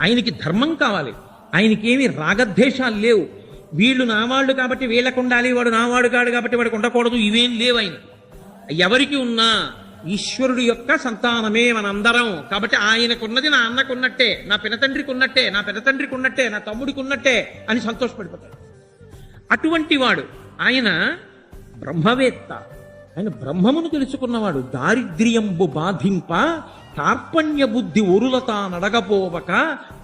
ఆయనకి ధర్మం కావాలి, ఆయనకేమి రాగద్వేషాలు లేవు. వీళ్ళు నావాళ్ళు కాబట్టి వీళ్ళకు ఉండాలి, వాడు నావాడు కాడు కాబట్టి వాడికి ఉండకూడదు, ఇవేం లేవు. ఆయన ఎవరికి ఉన్నా ఈశ్వరుడు యొక్క సంతానమే మనందరం. కాబట్టి ఆయనకున్నది నా అన్నకున్నట్టే, నా పినతండ్రికి ఉన్నట్టే, నా పెదతండ్రికి ఉన్నట్టే, నా తమ్ముడికి ఉన్నట్టే అని సంతోషపడిపోతాడు. అటువంటి వాడు ఆయన బ్రహ్మవేత్త. ఆయన బ్రహ్మమును తెలుసుకున్నవాడు. దారిద్ర్యంబు బాధింప కార్పణ్య బుద్ధి ఒరులతా నడగపోవక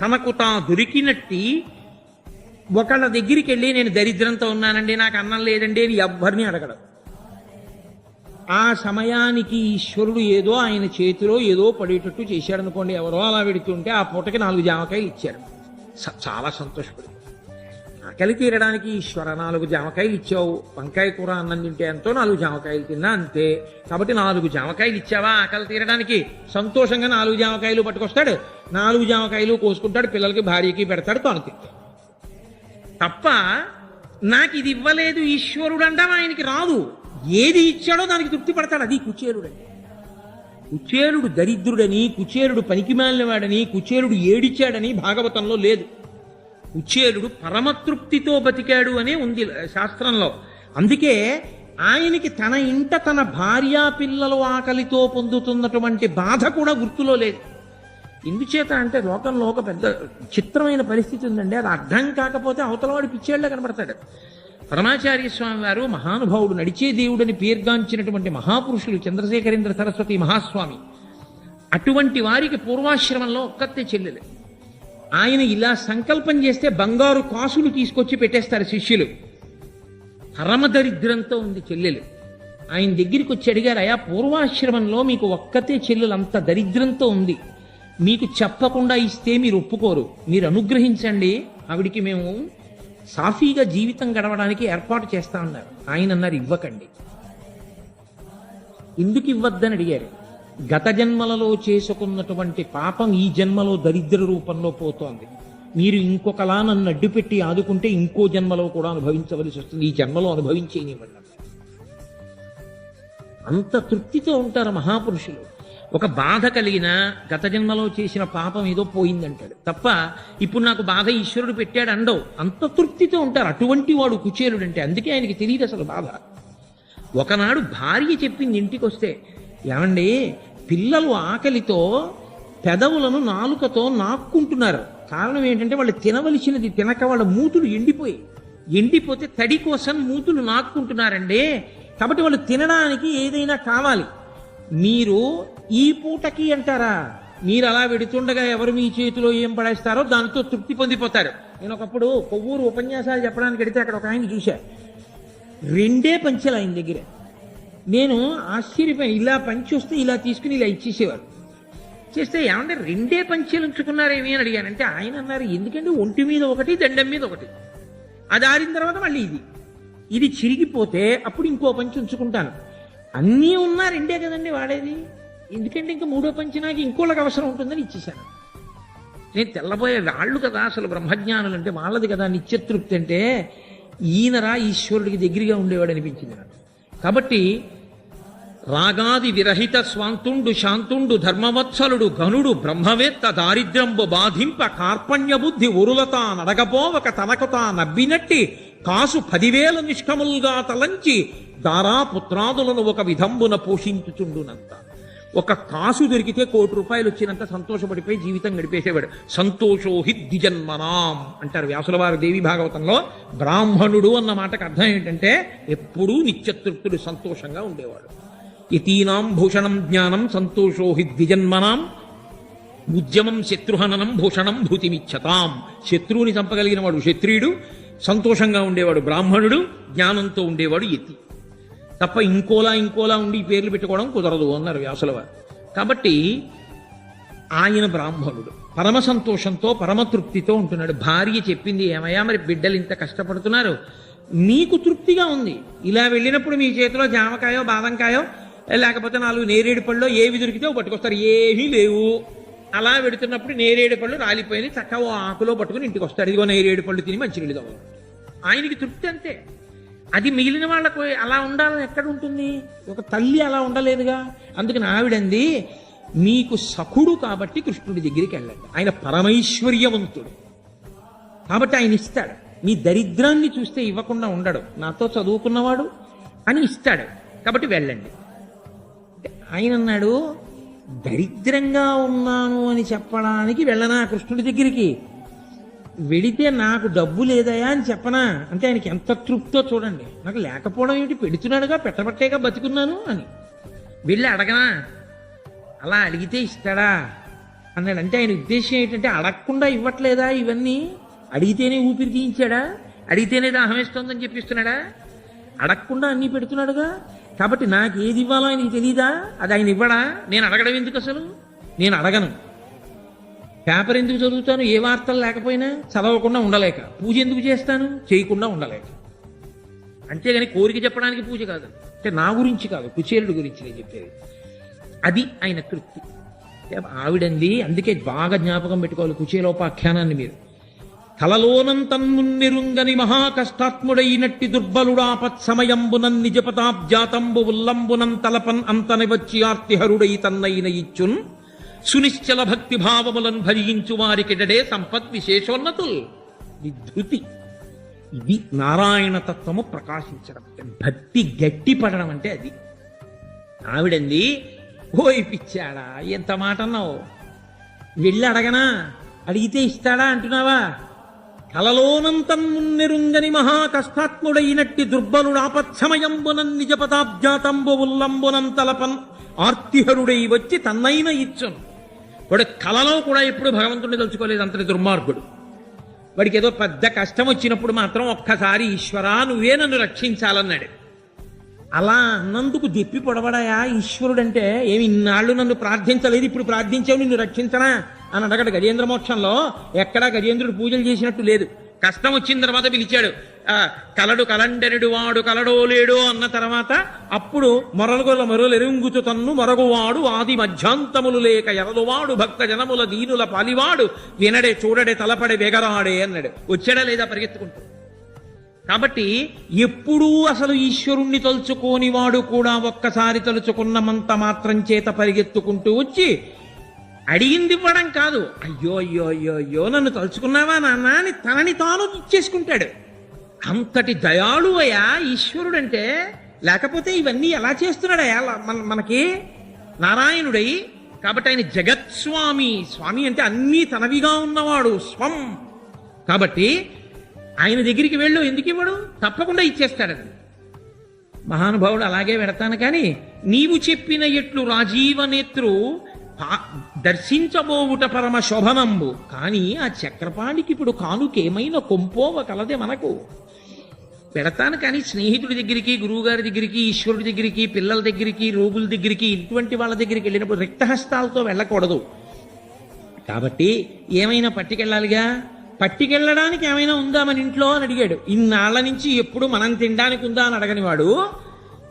తనకు తా దొరికినట్టి. ఒకళ్ళ దగ్గరికి వెళ్ళి నేను దరిద్రంతో ఉన్నానండి, నాకు అన్నం లేదండి అని ఎవ్వరిని అడగడం. ఆ సమయానికి ఈశ్వరుడు ఏదో ఆయన చేతిలో ఏదో పడేటట్టు చేశాడు అనుకోండి. ఎవరో అలా పెడుతుంటే ఆ పూటకి 4 జామకాయలు ఇచ్చాడు. చాలా సంతోషపడి, ఆకలి తీరడానికి ఈశ్వర 4 జామకాయలు ఇచ్చావు, వంకాయ కూర అన్నం తింటే ఎంతో 4 జామకాయలు తిన్నా అంతే, కాబట్టి 4 జామకాయలు ఇచ్చావా ఆకలి తీరడానికి. సంతోషంగా 4 జామకాయలు పట్టుకొస్తాడు, 4 జామకాయలు కోసుకుంటాడు, పిల్లలకి భార్యకి పెడతాడు, తాను తింటాడు. తప్ప నాకు ఇది ఇవ్వలేదు ఈశ్వరుడు అంటాం ఆయనకి రాదు. ఏది ఇచ్చాడో దానికి తృప్తి పడతాడు. అది కుచేలుడండి. కుచేలుడు దరిద్రుడని, కుచేలుడు పనికిమాలినవాడని, కుచేలుడు ఏడిచాడని భాగవతంలో లేదు. కుచేలుడు పరమతృప్తితో బతికాడు అనే ఉంది శాస్త్రంలో. అందుకే ఆయనకి తన ఇంట తన భార్యా పిల్లలు ఆకలితో పొందుతున్నటువంటి బాధ కూడా గుర్తులో లేదు. ఎందుచేత అంటే లోకంలో ఒక పెద్ద చిత్రమైన పరిస్థితి ఉందండి. అది అర్థం కాకపోతే అవతలవాడు పిచ్చేళ్లా కనబడతాడు. పరమాచార్య స్వామి వారు మహానుభావుడు, నడిచే దేవుడని పేర్గాంచినటువంటి మహాపురుషులు చంద్రశేఖరేంద్ర సరస్వతి మహాస్వామి. అటువంటి వారికి పూర్వాశ్రమంలో ఒక్కతే చెల్లెలు. ఆయన ఇలా సంకల్పం చేస్తే బంగారు కాసులు తీసుకొచ్చి పెట్టేస్తారు శిష్యులు. పరమదరిద్రంతో ఉంది చెల్లెలు. ఆయన దగ్గరికి వచ్చి అడిగారు, అయా పూర్వాశ్రమంలో మీకు ఒక్కతే చెల్లెలు అంత దరిద్రంతో ఉంది, మీకు చెప్పకుండా ఇస్తే మీరు ఒప్పుకోరు, మీరు అనుగ్రహించండి, ఆవిడికి మేము సాఫీగా జీవితం గడవడానికి ఏర్పాటు చేస్తా ఉన్నారు. ఆయన అన్నారు, ఇవ్వకండి. ఎందుకు ఇవ్వద్దని అడిగారు. గత జన్మలలో చేసుకున్నటువంటి పాపం ఈ జన్మలో దరిద్ర రూపంలో పోతోంది. మీరు ఇంకొకలా నన్ను అడ్డుపెట్టి ఆదుకుంటే ఇంకో జన్మలో కూడా అనుభవించవలసి వస్తుంది, ఈ జన్మలో అనుభవించేయనివ్వండి. అంత తృప్తితో ఉంటారు మహాపురుషులు. ఒక బాధ కలిగిన గత జన్మలో చేసిన పాపం ఏదో పోయిందంటాడు తప్ప ఇప్పుడు నాకు బాధ ఈశ్వరుడు పెట్టాడు అండవు. అంత తృప్తితో ఉంటారు. అటువంటి వాడు కుచేలుడు అంటే. అందుకే ఆయనకి తెలియదు అసలు బాధ. ఒకనాడు భార్య చెప్పింది ఇంటికి వస్తే, ఏమండి పిల్లలు ఆకలితో పెదవులను నాలుకతో నాక్కుంటున్నారు. కారణం ఏంటంటే వాళ్ళు తినవలసినది తినక వాళ్ళ మూతులు ఎండిపోతే తడి కోసం మూతులు నాక్కుంటున్నారండి. కాబట్టి వాళ్ళు తినడానికి ఏదైనా కావాలి. మీరు ఈ పూటకి అంటారా, మీరు అలా వెడుతుండగా ఎవరు మీ చేతిలో ఏం పడేస్తారో దానితో తృప్తి పొందిపోతారు. నేను ఒకప్పుడు కొవ్వూరు ఉపన్యాసాలు చెప్పడానికి వెడితే అక్కడ ఒక ఆయన చూశా, 2 పంచెలు ఆయన దగ్గర. నేను ఆశ్చర్యపోయి, ఇలా పంచి వస్తే ఇలా తీసుకుని ఇలా ఇచ్చేసేవారు. చేస్తే ఏమంటే 2 పంచెలు ఉంచుకున్నారేమి అని అడిగానంటే ఆయన అన్నారు, ఎందుకంటే ఒంటి మీద ఒకటి, దండం మీద ఒకటి, అది ఆరిన తర్వాత మళ్ళీ ఇది చిరిగిపోతే అప్పుడు ఇంకో పంచి ఉంచుకుంటాను. అన్నీ ఉన్నా 2 కదండి వాడేది, ఎందుకంటే ఇంకా 3వ పంచి నాకు ఇంకోళ్ళకి అవసరం ఉంటుందని ఇచ్చేశాను. నేను తెల్లబోయే వాళ్ళు కదా అసలు బ్రహ్మజ్ఞానులు అంటే, వాళ్ళది కదా నిత్యతృప్తి అంటే. ఈయనరా ఈశ్వరుడికి దగ్గరగా ఉండేవాడు అనిపించింది నాకు. కాబట్టి రాగాది విరహిత స్వాంతుండు శాంతుండు ధర్మవత్సలుడు ఘనుడు బ్రహ్మవేత్త దారిద్ర్యంబు బాధింప కార్పణ్య బుద్ధి ఒరులతా నడగపోవక తనకు తా నబ్బినట్టి కాసు 10,000 నిష్కములుగా తలంచి దారాపుత్రాదులను ఒక విధంబున పోషించుచుండునంత. ఒక కాసు దొరికితే 1 కోటి రూపాయలు వచ్చినంత సంతోషపడిపోయి జీవితం గడిపేసేవాడు. సంతోషో హి ద్విజన్మనాం అంటారు వ్యాసుల వారు దేవి భాగవతంలో. బ్రాహ్మణుడు అన్న మాటకు అర్థం ఏంటంటే ఎప్పుడూ నిత్యతృప్తుడు, సంతోషంగా ఉండేవాడు. యతీనాం భూషణం జ్ఞానం సంతోషో హి ద్విజన్మనాం ఉద్యమం శత్రుహననం భూషణం భూతిమిచ్చతాం. శత్రువుని చంపగలిగిన వాడు క్షత్రియుడు, సంతోషంగా ఉండేవాడు బ్రాహ్మణుడు, జ్ఞానంతో ఉండేవాడు యతి. తప్ప ఇంకోలా ఉండి పేర్లు పెట్టుకోవడం కుదరదు అన్నారు వ్యాసుల వారు. కాబట్టి ఆయన బ్రాహ్మణుడు పరమ సంతోషంతో పరమతృప్తితో ఉంటున్నాడు. భార్య చెప్పింది, ఏమయ్యా మరి బిడ్డలు ఇంత కష్టపడుతున్నారు, మీకు తృప్తిగా ఉంది, ఇలా వెళ్ళినప్పుడు మీ చేతిలో జామకాయో బాదంకాయో లేకపోతే 4 నేరేడు పళ్ళు ఏవి దొరికితే పట్టుకొస్తారు, ఏమీ లేవు. అలా పెడుతున్నప్పుడు నేరేడు పళ్ళు రాలిపోయి చక్కగా ఓ ఆకులో పట్టుకుని ఇంటికి వస్తాడు, ఇదిగో నేరేడు పళ్ళు తిని మంచినీళ్ళు తాగు. ఆయనకి తృప్తి అంతే. అది మిగిలిన వాళ్ళకు అలా ఉండాలని ఎక్కడ ఉంటుంది? ఒక తల్లి అలా ఉండలేదుగా. అందుకని ఆవిడంది, మీకు సఖుడు కాబట్టి కృష్ణుడి దగ్గరికి వెళ్ళండి. ఆయన పరమైశ్వర్యవంతుడు కాబట్టి ఆయన ఇస్తాడు. మీ దరిద్రాన్ని చూస్తే ఇవ్వకుండా ఉండడు. నాతో చదువుకున్నవాడు అని ఇస్తాడు కాబట్టి వెళ్ళండి. ఆయన అన్నాడు, దరిద్రంగా ఉన్నాను అని చెప్పడానికి వెళ్ళనా కృష్ణుడి దగ్గరికి? వెళితే నాకు డబ్బు లేదయా అని చెప్పనా అంటే ఆయనకి ఎంత తృప్తో చూడండి. నాకు లేకపోవడం ఏమిటి, పెడుతున్నాడుగా, పెట్టబట్టేగా బతుకున్నాను అని. వెళ్ళి అడగనా? అలా అడిగితే ఇస్తాడా అన్నాడు. అంటే ఆయన ఉద్దేశం ఏంటంటే అడగకుండా ఇవ్వట్లేదా ఇవన్నీ? అడిగితేనే ఊపిరి తీయించాడా? అడిగితేనే దాహం వేస్తోందని చెప్పిస్తున్నాడా? అడగకుండా అన్నీ పెడుతున్నాడుగా. కాబట్టి నాకు ఏది ఇవ్వాలో ఆయనకి తెలీదా? అది ఆయన ఇవ్వడా? నేను అడగడం ఎందుకు? అసలు నేను అడగను. పేపర్ ఎందుకు చదువుతాను? ఏ వార్తలు లేకపోయినా చదవకుండా ఉండలేక. పూజ ఎందుకు చేస్తాను? చేయకుండా ఉండలేక. అంతేగాని కోరిక చెప్పడానికి పూజ కాదు. అంటే నా గురించి కాదు, కుచేలుడి గురించి నేను చెప్పేది. అది ఆయన తృప్తి. ఆవిడంది. అందుకే బాగా జ్ఞాపకం పెట్టుకోవాలి కుచేలోపాఖ్యానాన్ని మీరు. కలలోనంతన్మున్నెరుంగని మహాకష్టాత్ముడైనట్టి దుర్బలుడాపత్సమయంబునన్ నిజపతాబ్జాతంబు ఉల్లంబునం తలపన్ అంతని వచ్చి ఆర్తిహరుడై తన్నైన ఇచ్చున్ సునిశ్చల భక్తి భావములను భజించు వారికిడడే సంపద్ విశేషోన్నతుల్. విధృతి. ఇది నారాయణ తత్వము ప్రకాశించడం, భక్తి గట్టిపడడం అంటే అది. ఆవిడంది, ఓయ్ పిచ్చాడా, ఎంత మాట అన్నావు, వెళ్ళి అడగనా? అడిగితే ఇస్తాడా అంటున్నావా? కలలోనంతన్మున్నెరుంగని మహాకష్టాత్ముడైనట్టి దుర్బలుడాపత్సమయంబునన్ నిజపదాబ్జాతంబు ఉల్లంబునం తలపన్ ఆర్తిహరుడై వచ్చి తన్నైన ఇచ్చును. వాడు కలలో కూడా ఎప్పుడు భగవంతుడిని తలుచుకోలేదు, అంతటి దుర్మార్గుడు. వాడికి ఏదో పెద్ద కష్టం వచ్చినప్పుడు మాత్రం ఒక్కసారి ఈశ్వరా నువ్వే నన్ను రక్షించాలన్నాడు. అలా అన్నందుకు దెప్పి పొడవడాయా ఈశ్వరుడంటే? ఏమి ఇన్నాళ్ళు నన్ను ప్రార్థించలేదు, ఇప్పుడు ప్రార్థించావు నిన్ను రక్షించనా అని అడగడు. గజేంద్ర మోక్షంలో ఎక్కడా గజేంద్రుడు పూజలు చేసినట్టు లేదు. కష్టం వచ్చిన తర్వాత పిలిచాడు. కలడు కలండెరుడు వాడు కలడో లేడో అన్న తర్వాత అప్పుడు మొరలుగొల మొరలెరుంగుచు తన్ను మొరగువాడు ఆది మధ్యాంతములు లేక ఎరలువాడు భక్త జనముల దీనుల పాలివాడు వినడే చూడడే తలపడే వెగరాడే అన్నాడు. వచ్చాడా లేదా పరిగెత్తుకుంటూ? కాబట్టి ఎప్పుడూ అసలు ఈశ్వరుణ్ణి తలుచుకోని వాడు కూడా ఒక్కసారి తలుచుకున్నమంత మాత్రం చేత పరిగెత్తుకుంటూ వచ్చి అడిగింది ఇవ్వడం కాదు, అయ్యో అయ్యో అయ్యో అయ్యో నన్ను తలుచుకున్నావా నాన్న అని తనని తాను ఇచ్చేసుకుంటాడు. అంతటి దయాళువయ్యా ఈశ్వరుడంటే. లేకపోతే ఇవన్నీ ఎలా చేస్తున్నాడయా మనకి నారాయణుడై? కాబట్టి ఆయన జగత్స్వామి. స్వామి అంటే అన్నీ తనవిగా ఉన్నవాడు, స్వం. కాబట్టి ఆయన దగ్గరికి వెళ్ళు, ఎందుకు ఇవ్వడు? తప్పకుండా ఇచ్చేస్తాడని. మహానుభావుడు అలాగే పెడతాను. కానీ నీవు చెప్పిన ఎట్లు రాజీవనేత్రు దర్శించబోవుట పరమ శోభనంబు. కానీ ఆ చక్రపాణికి ఇప్పుడు కానుకేమైనా కొంపోవ కలదే మనకు. పెడతాను కానీ స్నేహితుడి దగ్గరికి, గురువుగారి దగ్గరికి, ఈశ్వరుడి దగ్గరికి, పిల్లల దగ్గరికి, రోగుల దగ్గరికి, ఇటువంటి వాళ్ళ దగ్గరికి వెళ్ళినప్పుడు రిక్తహస్తాలతో వెళ్ళకూడదు. కాబట్టి ఏమైనా పట్టుకెళ్ళాలిగా. పట్టుకెళ్ళడానికి ఏమైనా ఉందా మన ఇంట్లో అని అడిగాడు. ఇన్నాళ్ల నుంచి ఎప్పుడు మనం తినడానికి ఉందా అని అడగని వాడు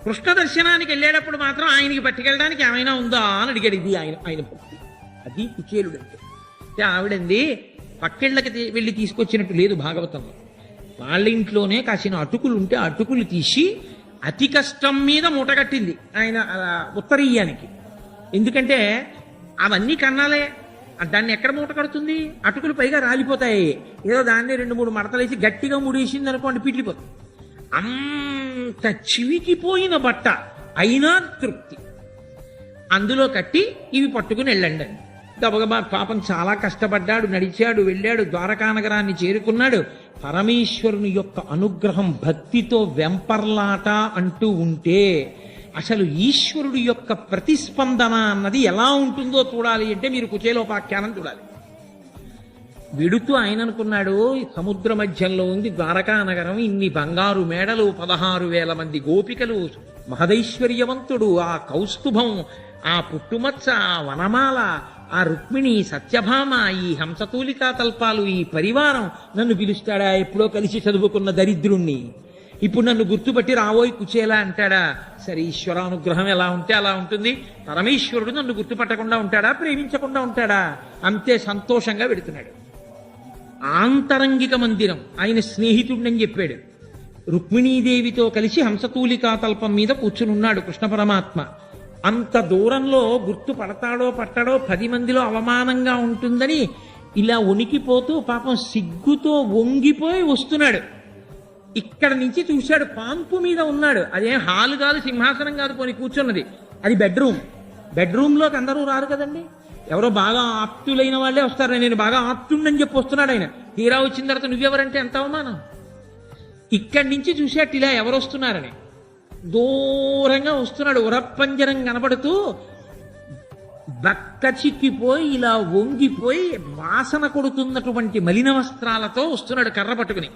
కృష్ణ దర్శనానికి వెళ్ళేటప్పుడు మాత్రం ఆయనకి పట్టుకెళ్ళడానికి ఏమైనా ఉందా అని అడిగాడు. ఇది ఆయన భక్తి. అది కుచేలుడు అంటే. ఆవిడంది పక్కిళ్ళకి వెళ్ళి తీసుకొచ్చినట్టు లేదు భాగవతంలో. వాళ్ళ ఇంట్లోనే కాసిన అటుకులు ఉంటే అటుకులు తీసి అతి కష్టం మీద మూటగట్టింది ఆయన ఉత్తరీయానికి. ఎందుకంటే అవన్నీ కన్నాలే, దాన్ని ఎక్కడ మూట కడుతుంది? అటుకులు పైగా రాలిపోతాయి. ఏదో దాన్ని 2-3 మడతలేసి గట్టిగా ముడేసింది అనుకోండి, పిట్లిపోతుంది. అంత చివికిపోయిన బట్ట అయినా తృప్తి. అందులో కట్టి ఇవి పట్టుకుని వెళ్ళండి. గబగబా పాపం చాలా కష్టపడ్డాడు, నడిచాడు, వెళ్ళాడు, ద్వారకా నగరాన్ని చేరుకున్నాడు. పరమేశ్వరుని యొక్క అనుగ్రహం భక్తితో వెంపర్లాట అంటూ ఉంటే అసలు ఈశ్వరుడు యొక్క ప్రతిస్పందన అన్నది ఎలా ఉంటుందో చూడాలి అంటే మీరు కుచేలోపాఖ్యానం చూడాలి. వెడుతూ ఆయన అనుకున్నాడు, సముద్ర మధ్యంలో ఉంది ద్వారకా నగరం, ఇన్ని బంగారు మేడలు, 16,000 మంది గోపికలు, మహదైశ్వర్యవంతుడు, ఆ కౌస్తుభం, ఆ పుట్టుమచ్చ, ఆ వనమాల, ఆ రుక్మిణి, సత్యభామ, ఈ హంసతూలికా తల్పాలు, ఈ పరివారం నన్ను పిలుస్తాడా? ఎప్పుడో కలిసి చదువుకున్న దరిద్రుణ్ణి ఇప్పుడు నన్ను గుర్తుపట్టి రావోయ్ కుచేలా అంటాడా? సరే, ఈశ్వరానుగ్రహం ఎలా ఉంటే అలా ఉంటుంది. పరమేశ్వరుడు నన్ను గుర్తుపట్టకుండా ఉంటాడా? ప్రేమించకుండా ఉంటాడా? అంతే సంతోషంగా వెడుతున్నాడు. ఆంతరంగిక మందిరం, ఆయన స్నేహితుడిని చెప్పాడు. రుక్మిణీదేవితో కలిసి హంసతూలికా తల్పం మీద కూర్చుని ఉన్నాడు కృష్ణ పరమాత్మ. అంత దూరంలో గుర్తు పడతాడో పట్టడో 10 మందిలో అవమానంగా ఉంటుందని ఇలా వణికిపోతూ పాపం సిగ్గుతో వంగిపోయి వస్తున్నాడు. ఇక్కడ నుంచి చూశాడు, పాంపు మీద ఉన్నాడు. అదేం హాల్ కాదు, సింహాసనం కాదు, పోని కూర్చున్నది. అది బెడ్రూమ్. బెడ్రూమ్లోకి అందరూ రారు కదండి, ఎవరో బాగా ఆప్తులైన వాళ్ళే వస్తారు. నేను బాగా ఆప్తుండని చెప్పి వస్తున్నాడు ఆయన. తీరా వచ్చిన తర్వాత నువ్వెవరంటే ఎంత అవమానం. ఇక్కడి నుంచి చూసేట ఇలా ఎవరు వస్తున్నారని దూరంగా వస్తున్నాడు. ఉరప్పంజరం కనబడుతూ బక్క చిక్కిపోయి ఇలా వంగిపోయి వాసన కొడుతున్నటువంటి మలిన వస్త్రాలతో వస్తున్నాడు కర్ర పట్టుకుని.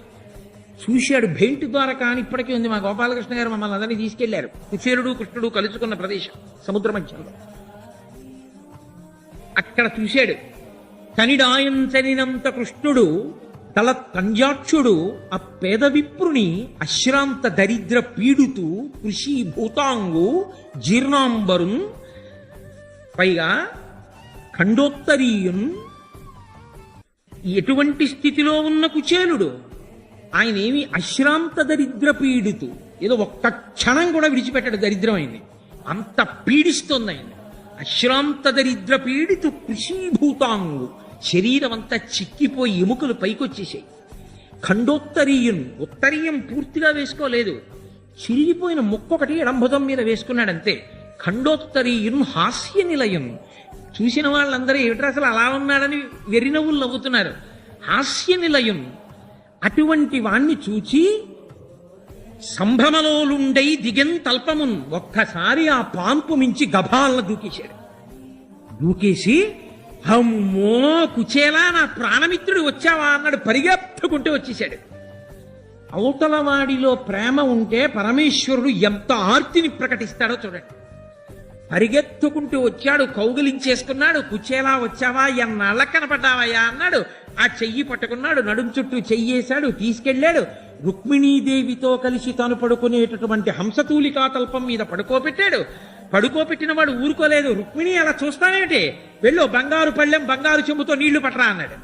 చూశాడు, బెంట్ ద్వారా కానీ ఇప్పటికీ ఉంది. మా గోపాలకృష్ణ గారు మమ్మల్ని అందరినీ తీసుకెళ్లారు. కుచేరుడు కృష్ణుడు కలుసుకున్న ప్రదేశం సముద్ర మధ్యంలో. అక్కడ చూశాడు, కనిడాయంచనినంత కృష్ణుడు తల తంజాక్షుడు ఆ పేద విప్రుని అశ్రాంత దరిద్ర పీడుతూ కృషి భూతాంగు జీర్ణాంబరున్ పైగా ఖండోత్తరీయున్. ఎటువంటి స్థితిలో ఉన్న కుచేలుడు ఆయన ఏమి అశ్రాంత దరిద్ర పీడితు, ఏదో ఒక్క క్షణం కూడా విడిచిపెట్టాడు దరిద్రం అయింది, అంత పీడిస్తోంది ఆయన. అశ్రాంత దరిద్ర పీడితు కృషీభూతాంగు, శరీరం అంతా చిక్కిపోయి ఎముకలు పైకొచ్చేసాయి. ఖండోత్తరీయున్, ఉత్తరీయం పూర్తిగా వేసుకోలేదు, చిరిగిపోయిన ముక్కొకటి ఎడంభుజం మీద వేసుకున్నాడంతే. ఖండోత్తరీయున్ హాస్య నిలయం. చూసిన వాళ్ళందరూ ఏమిటి అసలు అలా ఉన్నాడని వెర్రినవ్వులు నవ్వుతున్నారు. హాస్య నిలయం. అటువంటి వాణ్ణి చూచి సంభ్రమలోలుండై దిగెన్ తల్పమున్, ఒక్కసారి ఆ పాంపు మించి గభాలను దూకేశాడు. దూకేసి అమ్మో కుచేలా నా ప్రాణమిత్రుడు వచ్చావా అన్నాడు. పరిగెత్తుకుంటూ వచ్చేశాడు. అవతల వాడిలో ప్రేమ ఉంటే పరమేశ్వరుడు ఎంత ఆర్తిని ప్రకటిస్తాడో చూడండి. పరిగెత్తుకుంటూ వచ్చాడు, కౌగిలించేసుకున్నాడు. కుచేలా వచ్చావా, ఎన్నాళ్ళ కనపడ్డావయ్యా అన్నాడు. ఆ చెయ్యి పట్టుకున్నాడు, నడుం చుట్టూ చెయ్యేశాడు, తీసుకెళ్లాడు. రుక్మిణీదేవితో కలిసి తాను పడుకునేటటువంటి హంసతూలికా తల్పం మీద పడుకోబెట్టాడు. పడుకోబెట్టిన వాడు ఊరుకోలేదు. రుక్మిణి అలా చూస్తానేమిటి, వెళ్ళు బంగారు పళ్ళెం బంగారు చెంబుతో నీళ్లు పట్టరా అన్నాడు.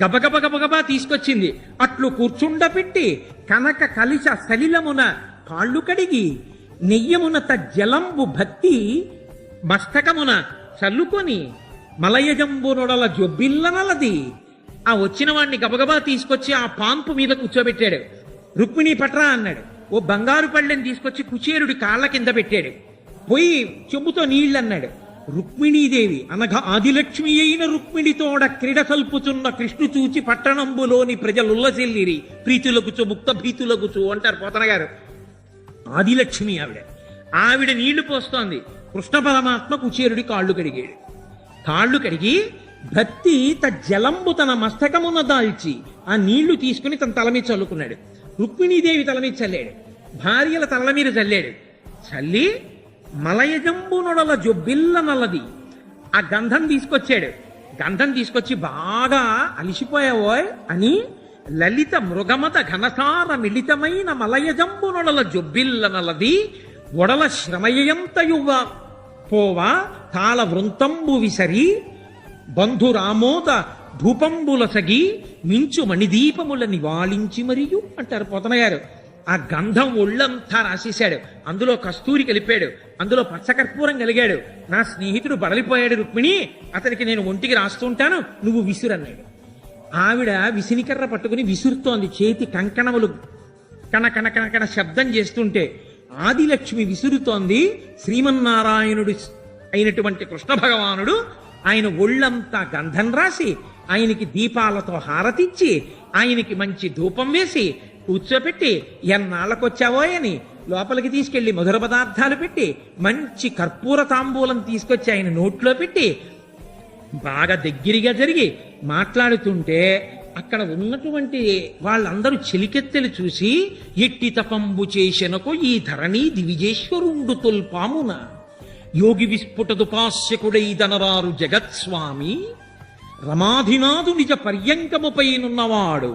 గబగబ గబగబా తీసుకొచ్చింది. అట్లు కూర్చుండపెట్టి కనక కలిస సలిలమున కాళ్ళు కడిగి నెయ్యమున జలంబు భక్తి మస్తకమున చల్లుకొని మలయజంబునొడల జొబ్బిల్లనలది. ఆ వచ్చిన వాడిని గబగబా తీసుకొచ్చి ఆ పాంపు మీద కూర్చోబెట్టాడు. రుక్మిణి పట్రా అన్నాడు. ఓ బంగారు పళ్ళెని తీసుకొచ్చి కుచేరుడి కాళ్ళ కింద పెట్టాడు. పోయి చెంబుతో నీళ్ళన్నాడు. రుక్మిణీదేవి అనగా ఆదిలక్ష్మి అయిన రుక్మిణితోడ క్రీడ కల్పుచున్న కృష్ణు చూచి పట్టణంబులోని ప్రజలుల్లసిల్లిరి ప్రీతులగుచు ముక్త భీతులగుచు అంటారు పోతన గారు. ఆదిలక్ష్మి ఆవిడ నీళ్లు పోస్తోంది. కృష్ణ పరమాత్మ కుచేరుడి కాళ్ళు కడిగాడు. కాళ్ళు కడిగి భక్తి జలంబు తన మస్తకమున దాల్చి ఆ నీళ్లు తీసుకుని తన తల మీద చల్లుకున్నాడు. రుక్మిణీదేవి తల మీద చల్లాడు, భార్యల తల మీద చల్లాడు. చల్లి మలయజంబునొడల జొబ్బిల్ల నల్లది ఆ గంధం తీసుకొచ్చాడు. గంధం తీసుకొచ్చి బాగా అలిసిపోయావో అని లలిత మృగమత ఘనసార మిళితమైన మలయజంబునొడల జొబ్బిల్ల నల్లది ఒడల శ్రమయంతయువ పోవా తాళ వృంతంబు విసరి బంధురామోద ధూపంబులసగి మించు మణిదీపముల నివాళించి మరియు అంటారు పోతన గారు. ఆ గంధం ఒళ్ళంతా రాసేశాడు. అందులో కస్తూరి కలిపాడు, అందులో పచ్చకర్పూరం కలిగాడు. నా స్నేహితుడు బడలిపోయాడు రుక్మిణి, అతనికి నేను ఒంటికి రాస్తుంటాను, నువ్వు విసురన్నాడు. ఆవిడ విసినికర్ర పట్టుకుని విసురుతోంది. చేతి కంకణములు కణ కణ కణ శబ్దం చేస్తుంటే ఆదిలక్ష్మి విసురుతోంది. శ్రీమన్నారాయణుడు అయినటువంటి కృష్ణ భగవానుడు ఆయన ఒళ్ళంతా గంధం రాసి ఆయనకి దీపాలతో హారతిచ్చి ఆయనకి మంచి ధూపం వేసి కూర్చోపెట్టి ఎన్నాళ్ళకొచ్చావో అని లోపలికి తీసుకెళ్లి మధుర పదార్థాలు పెట్టి మంచి కర్పూర తాంబూలం తీసుకొచ్చి ఆయన నోట్లో పెట్టి బాగా దగ్గరగా జరిగి మాట్లాడుతుంటే అక్కడ ఉన్నటువంటి వాళ్ళందరూ చెలికెత్తెలు చూసి ఎట్టి తపంబు చేసెనకు ఈ ధరణి దివిజేశ్వరుండు తొల్పామున యోగి విస్ఫుటదుపాస్యకుడై దనరారు జగత్స్వామి రమాధినాథు నిజ పర్యంకముపైనున్నవాడు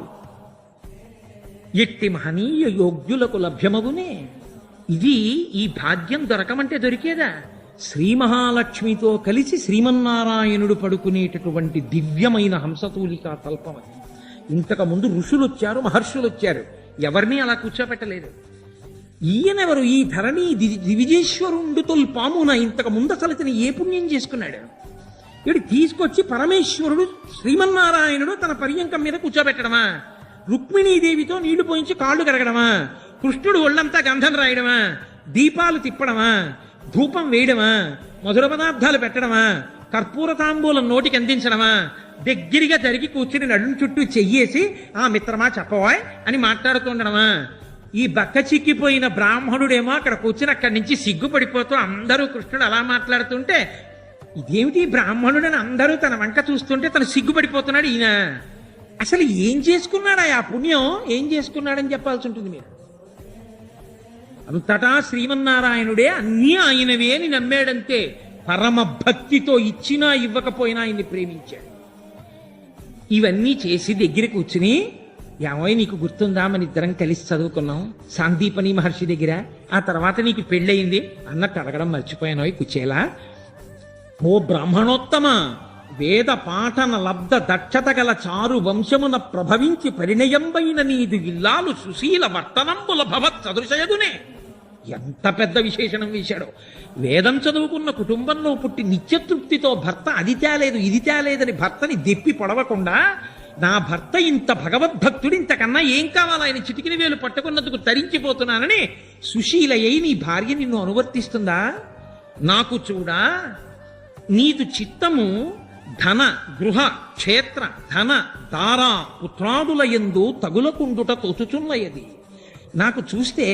ఎట్టి మహనీయ యోగ్యులకు లభ్యమగునే. ఇది ఈ భాగ్యం దొరకమంటే దొరికేదా? శ్రీ మహాలక్ష్మితో కలిసి శ్రీమన్నారాయణుడు పడుకునేటటువంటి దివ్యమైన హంసతూలికా తల్పమది. ఇంతకు ముందు ఋషులు వచ్చారు, మహర్షులు వచ్చారు, ఎవరిని అలా కూర్చోపెట్టలేదు. ఈయనెవరు? ఈ ధరణి దివిజేశ్వరుండు తొల్పామున ఇంతకు ముందు అసలు ఇతను ఏ పుణ్యం చేసుకున్నాడు? వీడు తీసుకొచ్చి పరమేశ్వరుడు శ్రీమన్నారాయణుడు తన పర్యంకం మీద కూర్చోబెట్టడమా? రుక్మిణీదేవితో నీళ్లు పోయించి కాళ్ళు కడగడమా? కృష్ణుడు ఒళ్ళంతా గంధం రాయడమా? దీపాలు తిప్పడమా? ధూపం వేయడమా? మధుర పదార్థాలు పెట్టడమా? కర్పూర తాంబూలం నోటికి అందించడమా? దగ్గరగా జరిగి కూర్చుని నడుం చుట్టూ చెయ్యేసి ఆ మిత్రమా చెప్పవాయ్ అని మాట్లాడుతుండడమా? ఈ బక్క చిక్కిపోయిన బ్రాహ్మణుడేమో అక్కడ కూర్చుని అక్కడి నుంచి సిగ్గుపడిపోతూ అందరూ కృష్ణుడు అలా మాట్లాడుతుంటే ఇదేమిటి బ్రాహ్మణుడని అందరూ తన వంక చూస్తుంటే తను సిగ్గుపడిపోతున్నాడు. ఈయన అసలు ఏం చేసుకున్నాడా? ఆ పుణ్యం ఏం చేసుకున్నాడని చెప్పాల్సి ఉంటుంది మీరు. అంతటా శ్రీమన్నారాయణుడే అన్నీ ఆయనవే అని నమ్మాడంతే. పరమ భక్తితో ఇచ్చినా ఇవ్వకపోయినా ఆయన్ని ప్రేమించాడు. ఇవన్నీ చేసి దగ్గర కూర్చుని, ఏమోయ్ నీకు గుర్తుందా మన ఇద్దరం కలిసి చదువుకున్నాం సాందీపని మహర్షి దగ్గర, ఆ తర్వాత నీకు పెళ్ళయింది అన్నట్టు అడగడం మర్చిపోయానోయ్ కుచేలా. ఓ బ్రాహ్మణోత్తమ, వేద పాఠన లబ్ధ దక్షత గల చారు వంశమున ప్రభవించి పరిణయంబైన నీదు ఇల్లాలు సుశీల వర్తనంబుల భవత్ సదృశయదునే. ఎంత పెద్ద విశేషణం వేశాడో. వేదం చదువుకున్న కుటుంబంలో పుట్టి నిత్యతృప్తితో భర్త అది తేలేదు ఇది తేలేదని భర్తని దెప్పి పొడవకుండా, నా భర్త ఇంత భగవద్భక్తుడు, ఇంతకన్నా ఏం కావాలి, ఆయన చిటికిన వేలు పట్టుకున్నందుకు తరించిపోతున్నానని సుశీలయ్యి నీ భార్య నిన్ను అనువర్తిస్తుందా? నాకు చూడా, నీదు చిత్తము ధన గృహ క్షేత్ర ధన దారా పుత్రాదుల యందు తగులకుండుట తోచుచున్నయది. నాకు చూస్తే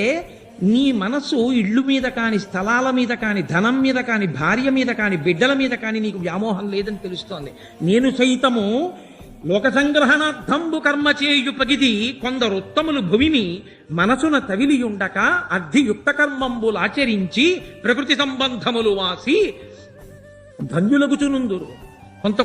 నీ మనసు ఇళ్ళు మీద కాని, స్థలాల మీద కాని, ధనం మీద కాని, భార్య మీద కాని, బిడ్డల మీద కాని నీకు వ్యామోహం లేదని తెలుస్తోంది. నేను సైతము లోక సంగ్రహణార్థంబు కర్మ చేయు పగిది కొందరుత్తములు భువిని మనసున తవిలియుండక అర్ధియుక్త కర్మంబులాచరించి ప్రకృతి సంబంధములు వాసి ధన్యులగుచునుందురు.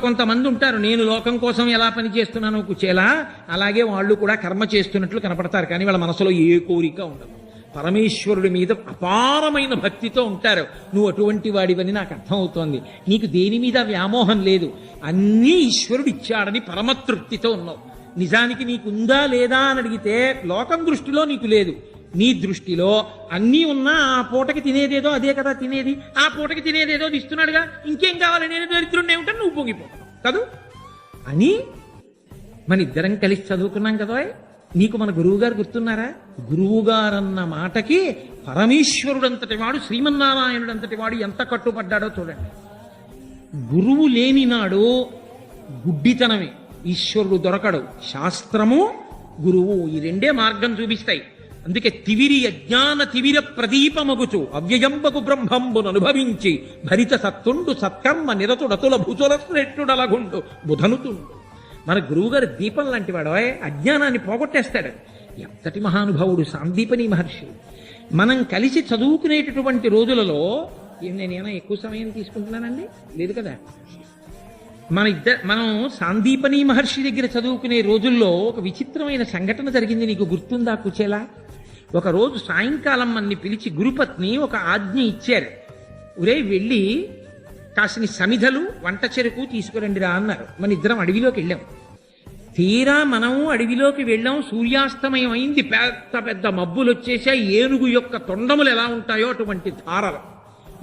కొంతమంది ఉంటారు, నేను లోకం కోసం ఎలా పని చేస్తున్నానో కుచేలా అలాగే వాళ్ళు కూడా కర్మ చేస్తున్నట్లు కనపడతారు, కానీ వాళ్ళ మనసులో ఏ కోరిక ఉండదు. పరమేశ్వరుడి మీద అపారమైన భక్తితో ఉంటారు. నువ్వు అటువంటి వాడివని నాకు అర్థమవుతోంది. నీకు దేని మీద వ్యామోహం లేదు, అన్నీ ఈశ్వరుడు ఇచ్చాడని పరమతృప్తితో ఉన్నావు. నిజానికి నీకుందా లేదా అని అడిగితే లోకం దృష్టిలో నీకు లేదు. నీ దృష్టిలో అన్నీ ఉన్నా ఆ పూటకి తినేదేదో అదే కదా తినేది, ఆ పూటకి తినేదేదో ఇస్తున్నాడుగా, ఇంకేం కావాలి, నేను దరిద్రుడిని ఏమిటని నువ్వు పొంగిపోతావు కదూ అని. మన ఇద్దరం కలిసి చదువుకున్నాం కదా. నీకు మన గురువు గారు గుర్తున్నారా? గురువు గారన్న మాటకి పరమేశ్వరుడంతటి వాడు, శ్రీమన్నారాయణుడంతటి వాడు ఎంత కట్టుపడ్డాడో చూడండి. గురువు లేని నాడు గుడ్డితనమే, ఈశ్వరుడు దొరకడు. శాస్త్రము గురువు ఈ రెండే మార్గం చూపిస్తాయి. అందుకే తివిరి అజ్ఞాన తివిర ప్రదీపమగుచు అవ్యయంబకు బ్రహ్మంబును అనుభవించి భరిత సత్తుండు సత్కర్మ నిరతుడతుల భుజుల శ్రేష్ఠుడలగుండు బుధనుతుండు. మన గురువుగారు దీపం లాంటి వాడు, అజ్ఞానాన్ని పోగొట్టేస్తాడు. ఎంతటి మహానుభావుడు సాందీపని మహర్షి. మనం కలిసి చదువుకునేటటువంటి రోజులలో నేనేమైనా ఎక్కువ సమయం తీసుకుంటున్నానండి? లేదు కదా. మనం సాందీపని మహర్షి దగ్గర చదువుకునే రోజుల్లో ఒక విచిత్రమైన సంఘటన జరిగింది. నీకు గుర్తుందా కుచేలా? ఒకరోజు సాయంకాలం మన్ని పిలిచి గురుపత్ని ఒక ఆజ్ఞ ఇచ్చారు. ఒరే వెళ్ళి కాసిని సమిధలు వంట చెరుకు తీసుకురండిరా అన్నారు. మన ఇద్దరం అడవిలోకి వెళ్ళాం. తీరా మనం అడవిలోకి వెళ్ళాం, సూర్యాస్తమయం అయింది, పెద్ద పెద్ద మబ్బులు వచ్చేసాయి. ఏనుగు యొక్క తొండములు ఎలా ఉంటాయో అటువంటి ధారలు,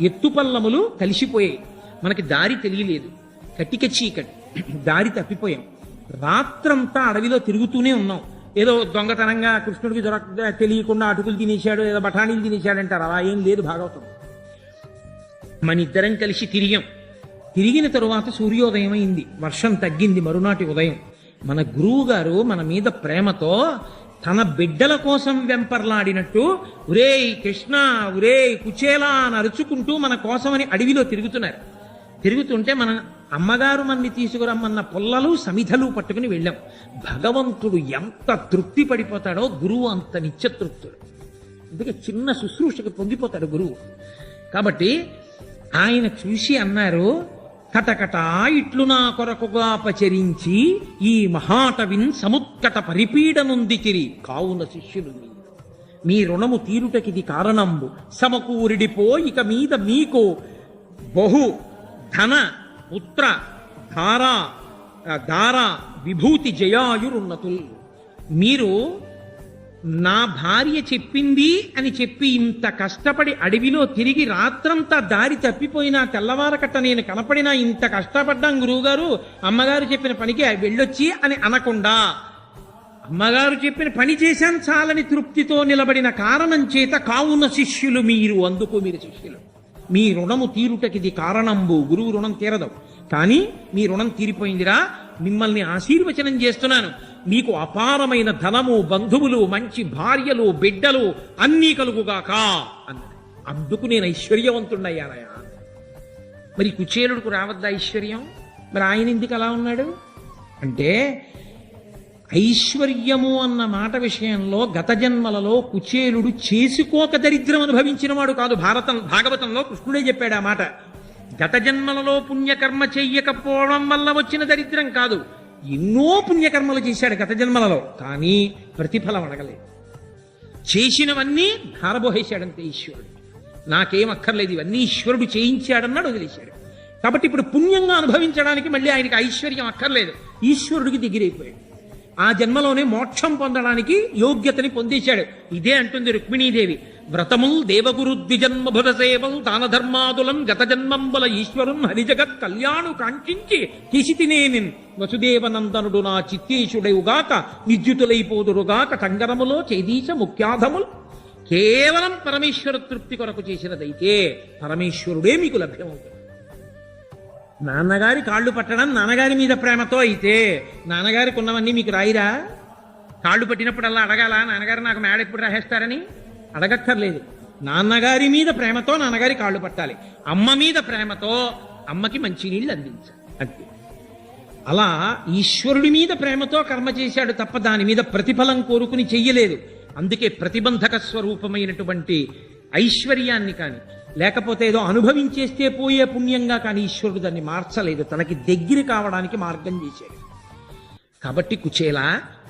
ఎత్తుపల్లములు కలిసిపోయాయి. మనకి దారి తెలియలేదు, కటిక చీకటి, దారి తప్పిపోయాం. రాత్రంతా అడవిలో తిరుగుతూనే ఉన్నాం. ఏదో దొంగతనంగా కృష్ణుడికి తెలియకుండా అటుకులు తినేశాడు, ఏదో బఠానీలు తినేశాడంటారు, అలా ఏం లేదు భాగవతం. మన ఇద్దరం కలిసి తిరిగిన తరువాత సూర్యోదయం అయింది, వర్షం తగ్గింది. మరునాటి ఉదయం మన గురువు గారు మన మీద ప్రేమతో తన బిడ్డల కోసం వెంపర్లాడినట్టు ఒరే కృష్ణ, ఒరే కుచేలా అని అరుచుకుంటూ మన కోసమని అడవిలో తిరుగుతున్నారు. తిరుగుతుంటే మన అమ్మగారు మన్ని తీసుకురమ్మన్న పుల్లలు సమిధలు పట్టుకుని వెళ్ళాం. భగవంతుడు ఎంత తృప్తి పడిపోతాడో గురువు అంత నిత్యతృప్తుడు. అందుకే చిన్న శుశ్రూషకు పొంగిపోతాడు గురువు. కాబట్టి ఆయన చూసి అన్నారు, కటకట ఇట్లు నా కొరకుగా పచరించి ఈ మహాటవిన్ సముత్కట పరిపీడనుందికిరి కావున శిష్యులు మీ రుణము తీరుటకిది కారణంబు సమకూరిడిపో ఇక మీద మీకు బహు ధన పుత్ర దార విభూతి జయాయురున్నతుల్. మీరు నా భార్య చెప్పింది అని చెప్పి ఇంత కష్టపడి అడవిలో తిరిగి రాత్రంతా దారి తప్పిపోయినా తెల్లవారకట్ట నేను కనపడినా ఇంత కష్టపడ్డాం గురువుగారు అమ్మగారు చెప్పిన పనికి వెళ్ళొచ్చి అని అనకుండా అమ్మగారు చెప్పిన పని చేశాను చాలని తృప్తితో నిలబడిన కారణం చేత కావున శిష్యులు మీరు, అందుకు మీరు శిష్యులు. మీ రుణము తీరుటకిది కారణంబు. గురువు రుణం తీరదు, కానీ మీ రుణం తీరిపోయిందిరా, మిమ్మల్ని ఆశీర్వచనం చేస్తున్నాను, మీకు అపారమైన ధనము, బంధువులు, మంచి భార్యలు, బిడ్డలు అన్నీ కలుగుగాక అన్నాడు. అందుకు నేను ఐశ్వర్యవంతుడయ్యానయా. మరి కుచేలుడికి రావద్దా ఐశ్వర్యం? మరి ఆయన ఎందుకు అలా ఉన్నాడు అంటే, ఐశ్వర్యము అన్న మాట విషయంలో గత జన్మలలో కుచేలుడు చేసుకోక దరిద్రం అనుభవించిన వాడు కాదు. భాగవతంలో కృష్ణుడే చెప్పాడు ఆ మాట. గత జన్మలలో పుణ్యకర్మ చెయ్యకపోవడం వల్ల వచ్చిన దరిద్రం కాదు, ఎన్నో పుణ్యకర్మలు చేశాడు గత జన్మలలో, కానీ ప్రతిఫలం అడగలేదు. చేసినవన్నీ ధారబోహేశాడంతే ఈశ్వరుడు. నాకేం అక్కర్లేదు, ఇవన్నీ ఈశ్వరుడు చేయించాడన్నాడు, వదిలేశాడు. కాబట్టి ఇప్పుడు పుణ్యంగా అనుభవించడానికి మళ్ళీ ఆయనకి ఐశ్వర్యం అక్కర్లేదు, ఈశ్వరుడికి దగ్గరైపోయాడు. ఆ జన్మలోనే మోక్షం పొందడానికి యోగ్యతని పొందేశాడు. ఇదే అంటుంది రుక్మిణీదేవి, వ్రతముల్ దేవగురు ద్విజన్మభుర సేవల్ దాన ధర్మాదులం గత జన్మంబల ఈశ్వరం హరిజగత్ కళ్యాణు కాంక్షించి తీసితినేనిన్ వసుదేవనందనుడు నా చిత్తేశుడయుగాక నిద్యుతులైపోదురుగాక టంగరములో చేదీశ ముఖ్యాధముల్. కేవలం పరమేశ్వర తృప్తి కొరకు చేసినదైతే పరమేశ్వరుడే మీకు లభ్యమవుతాడు. నాన్నగారి కాళ్ళు పట్టడం నాన్నగారి మీద ప్రేమతో అయితే నాన్నగారికి ఉన్నవన్నీ మీకు రాయిరా? కాళ్ళు పట్టినప్పుడల్లా అడగాల, నాన్నగారు నాకు మేడ ఎప్పుడు రాసేస్తారని? అడగక్కర్లేదు. నాన్నగారి మీద ప్రేమతో నాన్నగారి కాళ్ళు పట్టాలి, అమ్మ మీద ప్రేమతో అమ్మకి మంచినీళ్ళు అందించాలి, అంతే. అలా ఈశ్వరుడి మీద ప్రేమతో కర్మ చేశాడు తప్ప దాని మీద ప్రతిఫలం కోరుకుని చెయ్యలేదు. అందుకే ప్రతిబంధక స్వరూపమైనటువంటి ఐశ్వర్యాన్ని కానీ లేకపోతే ఏదో అనుభవించేస్తే పోయే పుణ్యంగా కానీ ఈశ్వరుడు దాన్ని మార్చలేదు, తనకి దగ్గర కావడానికి మార్గం చేశాడు. కాబట్టి కుచేల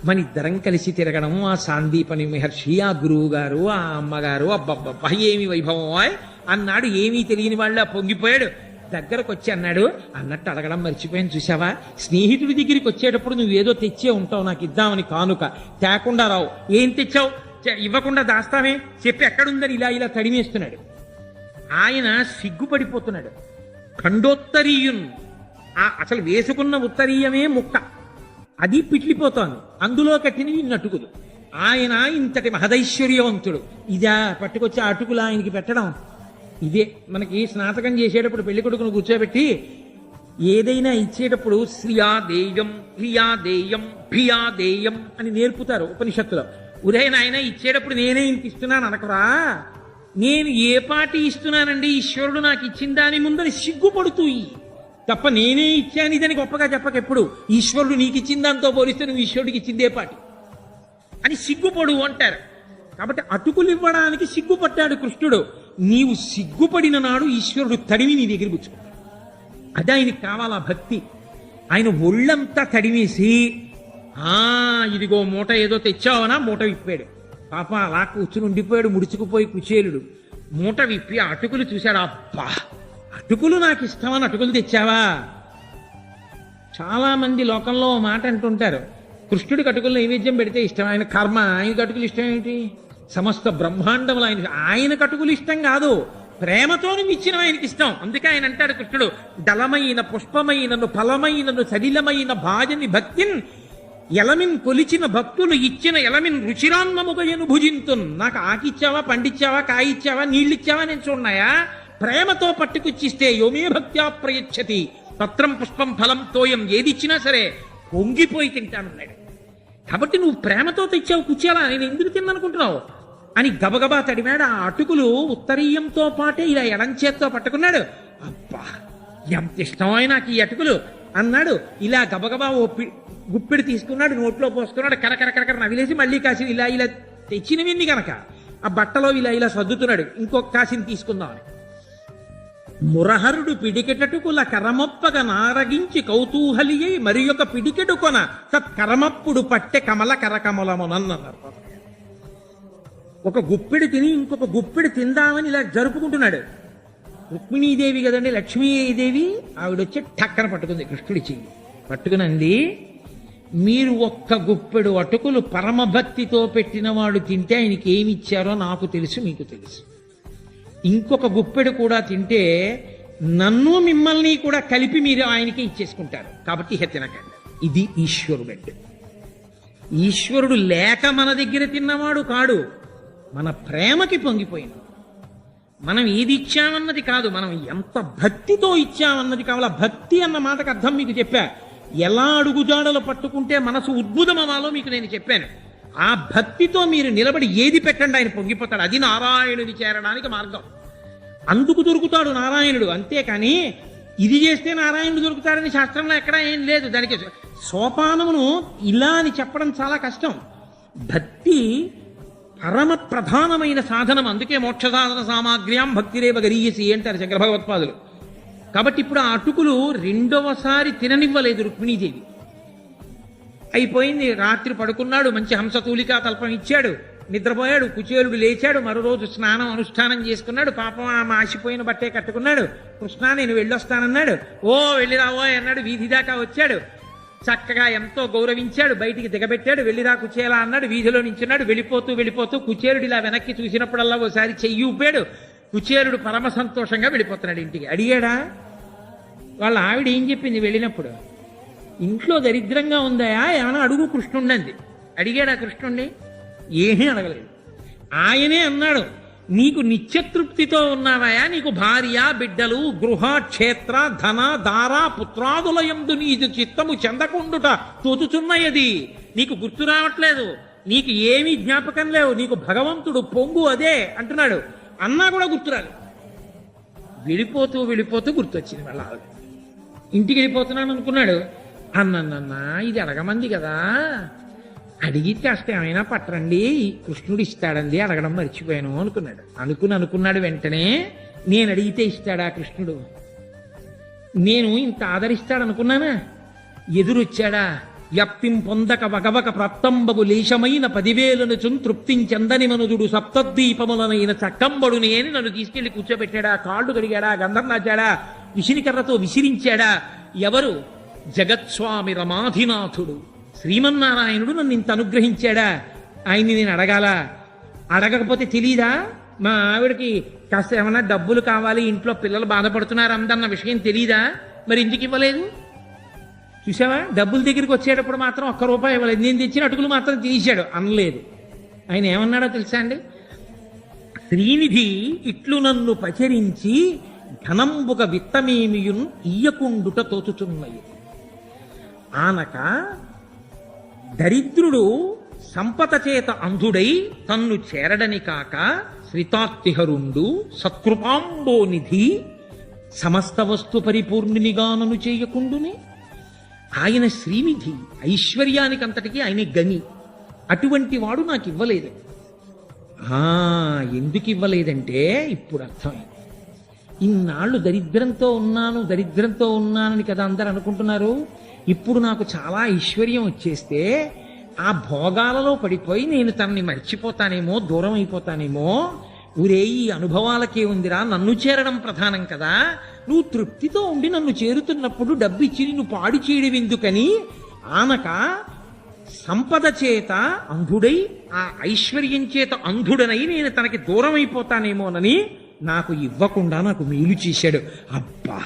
మనిద్దరం కలిసి తిరగడం, ఆ సాందీపని మహర్షి, ఆ గురువు గారు, ఆ అమ్మగారు, అబ్బబ్బబ్బా ఏమి వైభవం అన్నాడు. ఏమీ తెలియని వాళ్ళ పొంగిపోయాడు. దగ్గరకు వచ్చి అన్నాడు, అన్నట్టు అడగడం మర్చిపోయాను చూసావా, స్నేహితుడి దగ్గరికి వచ్చేటప్పుడు నువ్వేదో తెచ్చే ఉంటావు నాకు ఇద్దామని కానుక, తేకుండా రావు. ఏం తెచ్చావు? ఇవ్వకుండా దాస్తామే, చెప్పి ఎక్కడుందని ఇలా ఇలా తడిమేస్తున్నాడు. ఆయన సిగ్గుపడిపోతున్నాడు. ఖండోత్తరీయున్, అసలు వేసుకున్న ఉత్తరీయమే ముక్క, అది పిట్లిపోతోంది, అందులో కట్టినవి నటుకులు. ఆయన ఇంతటి మహదైశ్వర్యవంతుడు, ఇదా పట్టుకొచ్చి ఆ అటుకులు ఆయనకి పెట్టడం? ఇదే మనకి స్నాతకం చేసేటప్పుడు పెళ్లి కొడుకును కూర్చోబెట్టి ఏదైనా ఇచ్చేటప్పుడు శ్రియాదేయం హ్రియాదేయం భియాదేయం అని నేర్పుతారు ఉపనిషత్తులో. ఉదయ నాయన ఇచ్చేటప్పుడు నేనే ఇంత ఇస్తున్నాను అనకరా, నేను ఏ పాటి ఇస్తున్నానండి, ఈశ్వరుడు నాకు ఇచ్చిన దాని ముందని సిగ్గుపడుతూ తప్ప నేనే ఇచ్చాను ఇదని గొప్పగా చెప్పకెప్పుడు. ఈశ్వరుడు నీకు ఇచ్చిన దాంతో పోలిస్తే నువ్వు ఈశ్వరుడికి ఇచ్చిందే పాటి అని సిగ్గుపడు అంటారు. కాబట్టి అటుకులు ఇవ్వడానికి సిగ్గుపట్టాడు కృష్ణుడు. నీవు సిగ్గుపడిన నాడు ఈశ్వరుడు తడిమి నీ దగ్గర పుచ్చుకుంటాడు. అది ఆయనకి కావాలా భక్తి. ఆయన ఒళ్ళంతా తడిమేసి, ఇదిగో మూట ఏదో తెచ్చావనా, మూట విప్పాడు. పాప అలా కూర్చుని ఉండిపోయాడు ముడుచుకుపోయి కుచేలుడు. మూట విప్పి అటుకులు చూశాడు. అబ్బా, అటుకులు నాకు ఇష్టమని అటుకులు తెచ్చావా? చాలా మంది లోకంలో మాట అంటుంటారు, కృష్ణుడికి అటుకులు నైవేద్యం పెడితే ఇష్టం, ఆయన కర్మ, ఆయనకు అటుకులు ఇష్టం ఏమిటి? సమస్త బ్రహ్మాండములు ఆయనకు అటుకులు ఇష్టం కాదు, ప్రేమతో నువ్వు ఇచ్చిన ఆయనకి ఇష్టం. అందుకే ఆయన అంటాడు కృష్ణుడు, దళమైన పుష్పమైనను ఫలమైనను సడిలమైన భాజని భక్తిన్ ఎలమిన్ కొలిచిన భక్తులు ఇచ్చిన ఎలమిన్ రుచిరాన్మముగయను భుజింతున్. నాకు ఆకిచ్చావా, పండిచ్చావా, కాయిచ్చావా, నీళ్ళిచ్చావా నేను చూడన్నాయా? ప్రేమతో పట్టుకొచ్చిస్తే యోమే భక్త్యా ప్రయచ్చతి పత్రం పుష్పం ఫలం తోయం, ఏదిచ్చినా సరే పొంగిపోయి తింటానన్నాడు. కాబట్టి నువ్వు ప్రేమతో తెచ్చావు కుచేలా, నేను ఎందుకు తిన్ననుకుంటున్నావు అని గబగబా తడిమాడు. ఆ అటుకులు ఉత్తరీయంతో పాటే ఇలా ఎడంచేత్తో పట్టుకున్నాడు. అబ్బా, ఎంత ఇష్టమైన నాకు ఈ అటుకులు అన్నాడు. ఇలా గబగబా ఓ గుప్పిడి తీసుకున్నాడు, నోట్లో పోసుకున్నాడు, కరకర నవిలేసి మళ్ళీ కాసిన ఇలా ఇలా తెచ్చినవింది కనుక ఆ బట్టలో ఇలా ఇలా సర్దుతున్నాడు, ఇంకొక కాసిని తీసుకుందామని. మురహరుడు పిడికెటటుకుల కరమప్పగా నారగించి కౌతూహలియై మరి ఒక పిడికెడు కొన తత్కరమప్పుడు పట్టె కమల కరకమలమునన్నారు. ఒక గుప్పిడి తిని ఇంకొక గుప్పిడి తిందామని ఇలా జరుపుకుంటున్నాడు. రుక్మిణీదేవి కదండి, లక్ష్మీదేవి, ఆవిడొచ్చి టక్కన పట్టుకుంది కృష్ణుడి చెయ్యి పట్టుకునంది. మీరు ఒక్క గుప్పెడు అటుకులు పరమభక్తితో పెట్టిన వాడు తింటే ఆయనకి ఏమి ఇచ్చారో నాకు తెలుసు, మీకు తెలుసు. ఇంకొక గుప్పెడు కూడా తింటే నన్ను మిమ్మల్ని కూడా కలిపి మీరు ఆయనకి ఇచ్చేసుకుంటారు. కాబట్టి ఇహ తినకండి. ఇది ఈశ్వరుడు అంటే. ఈశ్వరుడు లేక మన దగ్గర తిన్నవాడు కాడు, మన ప్రేమకి పొంగిపోయిన. మనం ఏది ఇచ్చామన్నది కాదు, మనం ఎంత భక్తితో ఇచ్చామన్నది కావాలా. భక్తి అన్న మాటకు అర్థం మీకు చెప్పా. ఎలా అడుగుజాడలు పట్టుకుంటే మనసు ఉద్భుతమవాలో మీకు నేను చెప్పాను. ఆ భక్తితో మీరు నిలబడి ఏది పెట్టండి ఆయన పొంగిపోతాడు. అది నారాయణుని చేరడానికి మార్గం. అందుకు దొరుకుతాడు నారాయణుడు. అంతేకాని ఇది చేస్తే నారాయణుడు దొరుకుతాడని శాస్త్రంలో ఎక్కడా ఏం లేదు. దానికి సోపానమును ఇలా అని చెప్పడం చాలా కష్టం. భక్తి పరమ ప్రధానమైన సాధనం. అందుకే మోక్షసాధన సామాగ్ర్యాం భక్తిరేవ గరీయసి అంటారు శంకర భగవత్పాదులు. కాబట్టి ఇప్పుడు ఆ అటుకులు రెండవసారి తిననివ్వలేదు రుక్మిణీదేవి. అయిపోయింది. రాత్రి పడుకున్నాడు, మంచి హంసతూలికా తల్పం ఇచ్చాడు, నిద్రపోయాడు. కుచేలుడు లేచాడు, మరో రోజు స్నానం అనుష్ఠానం చేసుకున్నాడు. పాపం ఆ మాసిపోయిన బట్టే కట్టుకున్నాడు. కృష్ణ నేను వెళ్ళొస్తానన్నాడు. ఓ వెళ్ళిరావో అన్నాడు. వీధి దాకా వచ్చాడు. చక్కగా ఎంతో గౌరవించాడు, బయటికి దిగబెట్టాడు. వెళ్ళిరా కుచేలా అన్నాడు. వీధిలో నించున్నాడు. వెళ్ళిపోతూ వెళ్ళిపోతూ కుచేలుడు ఇలా వెనక్కి చూసినప్పుడల్లా ఓసారి చెయ్యి ఊపాడు. కుచేలుడు పరమ సంతోషంగా వెళ్ళిపోతున్నాడు ఇంటికి. అడిగాడా? వాళ్ళ ఆవిడ ఏం చెప్పింది వెళ్ళినప్పుడు? ఇంట్లో దరిద్రంగా ఉందాయా ఏమైనా అడుగు కృష్ణుండంది. అడిగాడా కృష్ణుణ్ణి? ఏమీ అడగలేదు. ఆయనే అన్నాడు, నీకు నిత్యతృప్తితో ఉన్నావాయా? నీకు భార్య బిడ్డలు గృహ క్షేత్ర ధన దార పుత్రాదులయందు నీదు చిత్తము చెందకుండుట తోచుచున్నయది. నీకు గుర్తు రావట్లేదు, నీకు ఏమీ జ్ఞాపకం లేవు, నీకు భగవంతుడు పొంగు అదే అంటున్నాడు. అన్నా కూడా గుర్తురాలి. వెళ్ళిపోతూ వెళ్ళిపోతూ గుర్తొచ్చింది వాళ్ళ ఆవిడ. ఇంటికి వెళ్ళిపోతున్నాను అనుకున్నాడు. అన్నన్నా ఇది అడగమంది కదా, అడిగి కాస్త ఏమైనా పట్టరండి, కృష్ణుడు ఇస్తాడండి, అడగడం మర్చిపోయాను అనుకున్నాడు. అనుకున్నాడు వెంటనే, నేను అడిగితే ఇస్తాడా కృష్ణుడు? నేను ఇంత ఆదరిస్తాడనుకున్నానా? ఎదురొచ్చాడా? వ్యాప్తిం పొందక వగవక ప్రాప్తంబగు లేశమైన 10,000 తృప్తించందని మనుజుడు సప్తద్వీపములనైన చక్కంబడునే అని నన్ను తీసుకెళ్లి కూర్చోబెట్టాడా? కాళ్ళు కడిగాడా? గంధం రాచాడా? విసినికర్రతో విసిరించాడా? ఎవరు? జగత్స్వామి రమాధినాథుడు శ్రీమన్నారాయణుడు నన్ను ఇంత అనుగ్రహించాడా? ఆయన్ని నేను అడగాల? అడగకపోతే తెలీదా? మా ఆవిడకి కాస్త ఏమన్నా డబ్బులు కావాలి, ఇంట్లో పిల్లలు బాధపడుతున్నారు అందన్న విషయం తెలీదా? మరి ఎందుకు ఇవ్వలేదు? చూసావా, డబ్బుల దగ్గరికి వచ్చేటప్పుడు మాత్రం ₹1 ఇవ్వలేదు. నేను తెచ్చిన అటుకులు మాత్రం తీశాడు అనలేదు. ఆయన ఏమన్నాడో తెలుసా అండి? శ్రీనిధి ఇట్లు నన్ను పచరించి ఘనంబుగ విత్తమేమియున్ ఇయ్యకుండుట తోచుచున్నయి. ఆనక దరిద్రుడు సంపద చేత అంధుడై తన్ను చేరడని కాక శ్రితార్తిహరుండు సత్కృపాంబోనిధి సమస్త వస్తు పరిపూర్ణినిగానను చేయకుండుని. ఆయన శ్రీనిధి, ఐశ్వర్యానికంతటికీ ఆయన గని. అటువంటి వాడు నాకు ఇవ్వలేదు. ఎందుకు ఇవ్వలేదంటే ఇప్పుడు అర్థమైంది. ఇన్నాళ్ళు దరిద్రంతో ఉన్నానని కదా అందరు అనుకుంటున్నారు. ఇప్పుడు నాకు చాలా ఐశ్వర్యం వచ్చేస్తే ఆ భోగాలలో పడిపోయి నేను తనని మర్చిపోతానేమో, దూరం అయిపోతానేమో. ఊరే ఈ అనుభవాలకే ఉందిరా, నన్ను చేరడం ప్రధానం కదా. నువ్వు తృప్తితో ఉండి నన్ను చేరుతున్నప్పుడు డబ్బు ఇచ్చి నువ్వు పాడు చేయడం ఎందుకని ఆనక సంపద చేత అంధుడై ఆ ఐశ్వర్యం చేత అంధుడనై నేను తనకి దూరం అయిపోతానేమోనని నాకు ఇవ్వకుండా నాకు మేలు చేశాడు. అబ్బా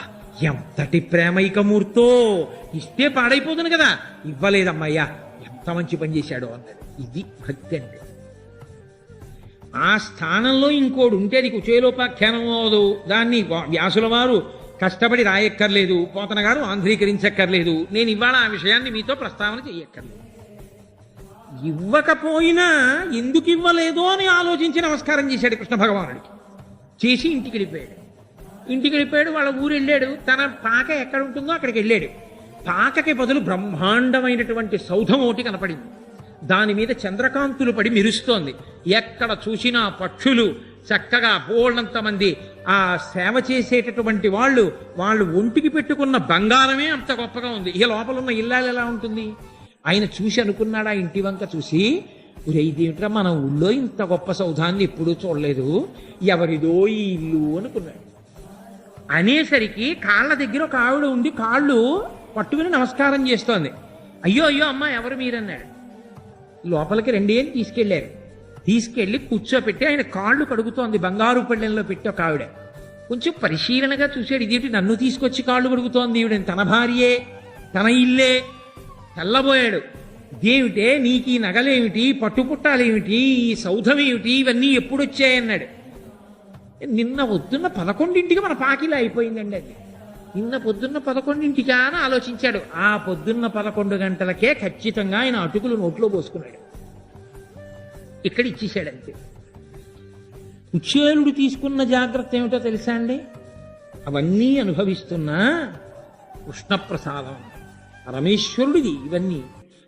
ఎంతటి ప్రేమైకమూర్తో! ఇస్తే పాడైపోతుంది కదా, ఇవ్వలేదమ్మయ్యా, ఎంత మంచి పని చేశాడో అన్నది. ఇది భక్తి అంటే. ఆ స్థానంలో ఇంకోడు ఉంటే అది కుచేలోపాఖ్యానం అవ్వదు. దాన్ని వ్యాసుల వారు కష్టపడి రాయక్కర్లేదు, పోతన గారు ఆంధ్రీకరించక్కర్లేదు. నేను ఇవాళ ఆ విషయాన్ని మీతో ప్రస్తావన చెయ్యక్కర్లేదు. ఇవ్వకపోయినా ఎందుకు ఇవ్వలేదో అని ఆలోచించి నమస్కారం చేశాడు కృష్ణ భగవానుడికి. చేసి ఇంటికి వెళ్ళిపోయాడు. వాళ్ళ ఊరు వెళ్ళాడు. తన పాక ఎక్కడ ఉంటుందో అక్కడికి వెళ్ళాడు. పాకకి బదులు బ్రహ్మాండమైనటువంటి సౌధం ఒకటి కనపడింది. దాని మీద చంద్రకాంతులు పడి మెరుస్తోంది. ఎక్కడ చూసినా పక్షులు చక్కగా బోళ్ళంత మంది ఆ సేవ చేసేటటువంటి వాళ్ళు ఒంటికి పెట్టుకున్న బంగారమే అంత గొప్పగా ఉంది. ఇక లోపల ఉన్న ఇల్లాలు ఎలా ఉంటుంది? ఆయన చూసి అనుకున్నాడు, ఆ ఇంటి వంక చూసి, ఇదేమిట్రా మన ఊళ్ళో ఇంత గొప్ప సౌధాన్ని ఎప్పుడూ చూడలేదు, ఎవరిదో ఈ ఇల్లు అనుకున్నాడు. అనేసరికి కాళ్ళ దగ్గర ఒక ఆవిడ ఉండి కాళ్ళు పట్టుకుని నమస్కారం చేస్తోంది. అయ్యో అయ్యో అమ్మ ఎవరు మీరన్నాడు. లోపలికి రెండేళ్ళు తీసుకెళ్లారు. తీసుకెళ్లి కూర్చోపెట్టి ఆయన కాళ్ళు కడుగుతోంది బంగారు పళ్ళెంలో పెట్టి ఒక ఆవిడ. కొంచెం పరిశీలనగా చూశాడు, ఇదేంటి నన్ను తీసుకొచ్చి కాళ్ళు కడుగుతోంది ఈవిడ, తన భార్యే తన ఇల్లే. తెల్లబోయాడు. ఇదేమిటే నీకు ఈ నగలేమిటి, పట్టుపుట్టాలేమిటి, ఈ సౌధమేమిటి, ఇవన్నీ ఎప్పుడు వచ్చాయన్నాడు. నిన్న పొద్దున్న 11ంటికి మన పాకిలా అయిపోయిందండి అది. నిన్న పొద్దున్న 11ంటికా అని ఆలోచించాడు. ఆ పొద్దున్న 11 గంటలకే ఖచ్చితంగా ఆయన అటుకులు నోట్లో పోసుకున్నాడు. ఇక్కడ ఇచ్చేశాడు అంతే. కుచేలుడు తీసుకున్న జాగ్రత్త ఏమిటో తెలుసా అండి? అవన్నీ అనుభవిస్తున్నా కృష్ణప్రసాదం పరమేశ్వరుడిది, ఇవన్నీ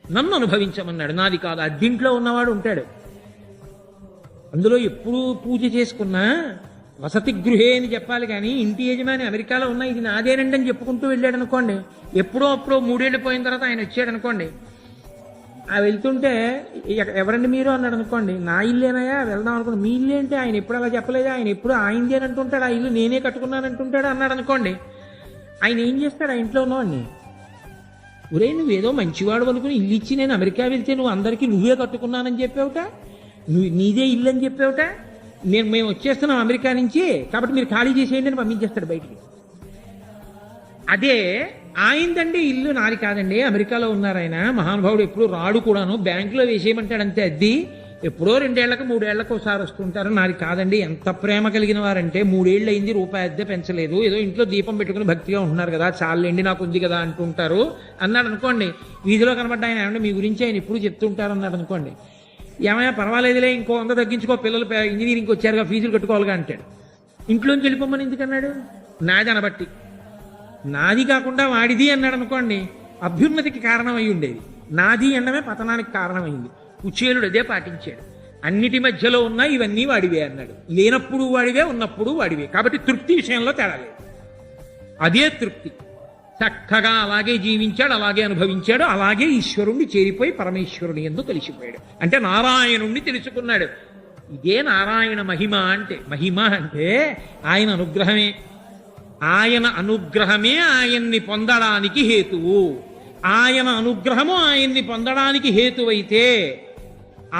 నన్ను అనుభవించమన్నాడు, నాది కాదు. అద్దింట్లో ఉన్నవాడు ఉంటాడు, అందులో ఎప్పుడూ పూజ చేసుకున్నా వసతి గృహే అని చెప్పాలి కానీ ఇంటి యజమాని అమెరికాలో ఉన్న ఇది నాదేనండి అని చెప్పుకుంటూ వెళ్ళాడు అనుకోండి, ఎప్పుడో అప్పుడో 3 ఏళ్ళు పోయిన తర్వాత ఆయన వచ్చాడు అనుకోండి, ఆ వెళ్తుంటే ఎవరండి మీరు అన్నాడు అనుకోండి, నా ఇల్లేనయా వెళ్దాం అనుకోండి, మీ ఇల్లు అంటే ఆయన ఎప్పుడు అలా చెప్పలేదు, ఆయన ఎప్పుడు ఆయింది అని అంటుంటాడు, ఆ ఇల్లు నేనే కట్టుకున్నానంటుంటాడు అన్నాడు అనుకోండి, ఆయన ఏం చేస్తాడు ఆ ఇంట్లో ఉన్నవాడిని, ఒరే నువ్వేదో మంచివాడు అనుకుని ఇల్లు ఇచ్చి నేను అమెరికా వెళ్తే నువ్వు అందరికీ నువ్వే కట్టుకున్నానని చెప్పావుట, నువ్వు నీదే ఇల్లు అని చెప్పావుట, మేము వచ్చేస్తున్నాం అమెరికా నుంచి కాబట్టి మీరు ఖాళీ చేసేయండి అని పంపించేస్తాడు బయటికి. అదే ఆయిందండి ఇల్లు, నాది కాదండి, అమెరికాలో ఉన్నారు ఆయన మహానుభావుడు, ఎప్పుడు రాడు కూడాను, బ్యాంకులో వేసేయమంటాడు అంతే, అద్ది ఎప్పుడో 2 ఏళ్లకు 3 ఏళ్లకు ఒకసారి వస్తుంటారు, నాది కాదండి. ఎంత ప్రేమ కలిగిన వారంటే 3 ఏళ్ళు అయింది రూపాయి అద్దె పెంచలేదు, ఏదో ఇంట్లో దీపం పెట్టుకుని భక్తిగా ఉంటున్నారు కదా, చాలండి నాకు ఉంది కదా అంటుంటారు అన్నాడు అనుకోండి. వీధిలో కనబడ్డ ఆయన ఏమంటే మీ గురించి ఆయన ఎప్పుడు చెప్తుంటారు అన్నాడు అనుకోండి, ఏమైనా పర్వాలేదులే ఇంకో 100 తగ్గించుకో, పిల్లలు ఇంజనీరింగ్కి వచ్చారుగా ఫీజులు కట్టుకోవాలిగా అంటాడు. ఇంట్లోంచి వెళ్ళిపోమని ఎందుకన్నాడు? నాది అనబట్టి. నాది కాకుండా వాడిది అన్నాడు అనుకోండి, అభ్యున్నతికి కారణం అయి ఉండేది. నాది అనడమే పతనానికి కారణమైంది. కుచేలుడు అదే పాటించాడు. అన్నిటి మధ్యలో ఉన్నా ఇవన్నీ వాడివే అన్నాడు. లేనప్పుడు వాడివే, ఉన్నప్పుడు వాడివే. కాబట్టి తృప్తి విషయంలో తేడా లేదు. అదే తృప్తి. చక్కగా అలాగే జీవించాడు, అలాగే అనుభవించాడు, అలాగే ఈశ్వరుణ్ణి చేరిపోయి పరమేశ్వరుని యందు కలిసిపోయాడు. అంటే నారాయణుణ్ణి తెలుసుకున్నాడు. ఇదే నారాయణ మహిమ అంటే. మహిమ అంటే ఆయన అనుగ్రహమే. ఆయన అనుగ్రహమే ఆయన్ని పొందడానికి హేతువు. ఆయన అనుగ్రహము ఆయన్ని పొందడానికి హేతువైతే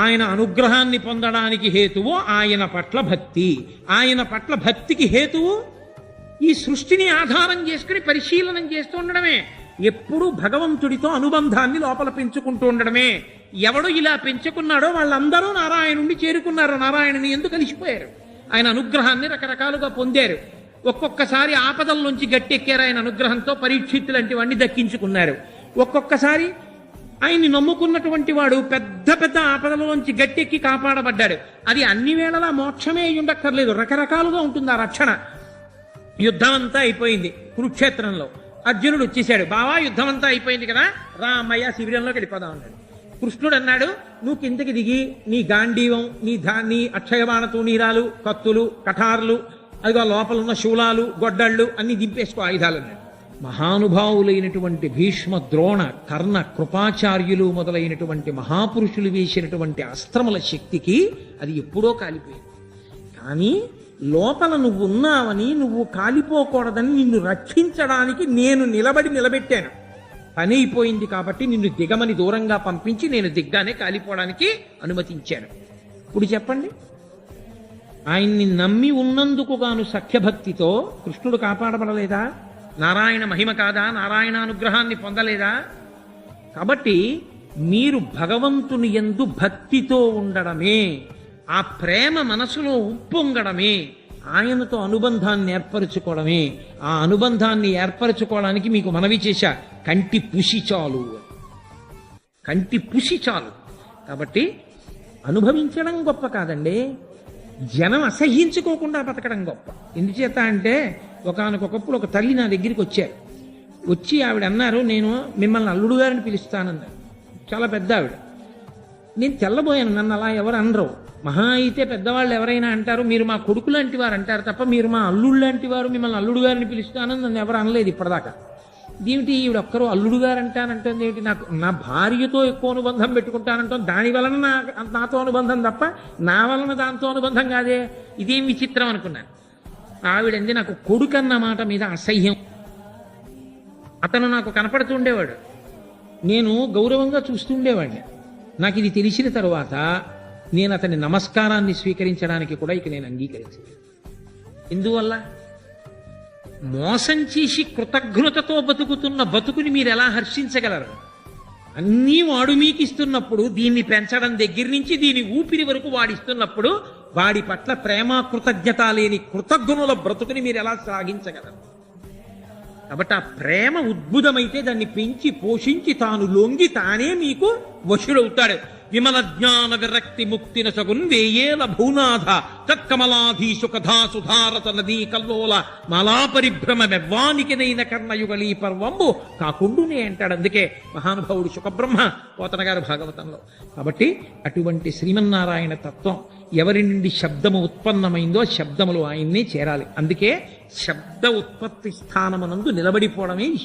ఆయన అనుగ్రహాన్ని పొందడానికి హేతువు ఆయన పట్ల భక్తి. ఆయన పట్ల భక్తికి హేతువు ఈ సృష్టిని ఆధారం చేసుకుని పరిశీలనం చేస్తూ ఉండడమే. ఎప్పుడూ భగవంతుడితో అనుబంధాన్ని లోపల పెంచుకుంటూ ఉండడమే. ఎవడు ఇలా పెంచుకున్నాడో వాళ్ళందరూ నారాయణుణ్ణి చేరుకున్నారు, నారాయణుని ఎందుకు కలిసిపోయారు, ఆయన అనుగ్రహాన్ని రకరకాలుగా పొందారు. ఒక్కొక్కసారి ఆపదల్లోంచి గట్టెక్కారు ఆయన అనుగ్రహంతో, పరీక్షిత్తు లాంటి వాడిని దక్కించుకున్నారు. ఒక్కొక్కసారి ఆయన్ని నమ్ముకున్నటువంటి వాడు పెద్ద పెద్ద ఆపదలలోంచి గట్టెక్కి కాపాడబడ్డాడు. అది అన్ని వేళలా మోక్షమే అయి ఉండక్కర్లేదు, రకరకాలుగా ఉంటుంది ఆ రక్షణ. యుద్ధం అంతా అయిపోయింది కురుక్షేత్రంలో, అర్జునుడు వచ్చేసాడు, బావా యుద్ధం అంతా అయిపోయింది కదా రా అమ్మయ్య శిబిరంలోకి వెళ్ళిపోదాం అన్నాడు. కృష్ణుడు అన్నాడు, నువ్వు కిందకి దిగి నీ గాంధీవం, నీ అక్షయబాణ తూణీరాలు, కత్తులు, కఠార్లు, అదిగో లోపల ఉన్న శూలాలు, గొడ్డళ్ళు అన్ని దింపేసుకో ఆయుధాలు అన్నాడు. మహానుభావులైనటువంటి భీష్మ, ద్రోణ, కర్ణ, కృపాచార్యులు మొదలైనటువంటి మహాపురుషులు వేసినటువంటి అస్త్రముల శక్తికి అది ఎప్పుడో కాలిపోయింది. కానీ లోపల నువ్వు ఉన్నావని, నువ్వు కాలిపోకూడదని నిన్ను రక్షించడానికి నేను నిలబెట్టాను. పని అయిపోయింది కాబట్టి నిన్ను దిగమని దూరంగా పంపించి నేను దిగ్గానే కాలిపోవడానికి అనుమతించాను. ఇప్పుడు చెప్పండి, ఆయన్ని నమ్మి ఉన్నందుకు గాను సఖ్యభక్తితో కృష్ణుడు కాపాడబడలేదా? నారాయణ మహిమ కాదా? నారాయణ అనుగ్రహాన్ని పొందలేదా? కాబట్టి మీరు భగవంతుని యందు భక్తితో ఉండడమే, ఆ ప్రేమ మనసులో ఉప్పొంగడమే, ఆయనతో అనుబంధాన్ని ఏర్పరచుకోవడమే. ఆ అనుబంధాన్ని ఏర్పరచుకోవడానికి మీకు మనవి చేశా, కంటి పుసి చాలు, కంటి పుసి చాలు. కాబట్టి అనుభవించడం గొప్ప కాదండి, జనం అసహ్యించుకోకుండా బతకడం గొప్ప. ఎందుచేత అంటే ఒకానొకప్పుడు ఒక తల్లి నా దగ్గరికి వచ్చారు. వచ్చి ఆవిడ అన్నారు, నేను మిమ్మల్ని అల్లుడు గారిని పిలుస్తానన్నారు. చాలా పెద్ద ఆవిడ. నేను తెల్లబోయాను, నన్ను అలా ఎవరు అనరు. మహా అయితే పెద్దవాళ్ళు ఎవరైనా అంటారు మీరు మా కొడుకు లాంటి వారు అంటారు తప్ప మీరు మా అల్లుడు లాంటి వారు, మిమ్మల్ని అల్లుడు గారిని పిలుస్తానని నన్ను ఎవరు అనలేదు ఇప్పటిదాకా. దీనికి ఈవిడ ఒక్కరు అల్లుడు గారు అంటానంటుంది ఏమిటి? నాకు నా భార్యతో ఎక్కువ అనుబంధం పెట్టుకుంటానంటాను, దాని వలన నాతో అనుబంధం తప్ప నా వలన దాంతో అనుబంధం కాదే, ఇదేం విచిత్రం అనుకున్నాను. ఆవిడంది, నాకు కొడుకన్న మాట మీద అసహ్యం. అతను నాకు కనపడుతుండేవాడు, నేను గౌరవంగా చూస్తుండేవాడిని. నాకు ఇది తెలిసిన తరువాత నేను అతని నమస్కారాన్ని స్వీకరించడానికి కూడా ఇక నేను అంగీకరించలేదు. ఎందువల్ల? మోసం చేసి కృతజ్ఞతతో బతుకుతున్న బతుకుని మీరు ఎలా హర్షించగలరు? అన్నీ వాడు మీకు ఇస్తున్నప్పుడు, దీన్ని పెంచడం దగ్గర నుంచి దీని ఊపిరి వరకు వాడిస్తున్నప్పుడు, వాడి పట్ల ప్రేమ కృతజ్ఞత లేని కృతజ్ఞుల బ్రతుకుని మీరు ఎలా సాగించగలరు? కాబట్టి ఆ ప్రేమ ఉద్భుతమైతే దాన్ని పెంచి పోషించి తాను లొంగి తానే మీకు వశుడవుతాడు. విమల జ్ఞాన విరక్తి ముక్తిన సగున్ వేయేల భూనాథ తత్కమలాధీశు కథా సుధారత నదీ కల్లోల మాలా పరిభ్రమ మెవ్వానికినైన కర్ణయుగలీ పర్వంబు కాకుండునే అంటాడు. అందుకే మహానుభావుడు శుకబ్రహ్మ పోతన గారు భాగవతంలో. కాబట్టి అటువంటి శ్రీమన్నారాయణ తత్వం ఎవరి నుండి శబ్దము ఉత్పన్నమైందో శబ్దములు ఆయన్నే చేరాలి. అందుకే శబ్ద ఉత్పత్తి స్థానమునందు నిలబడిపోవడమే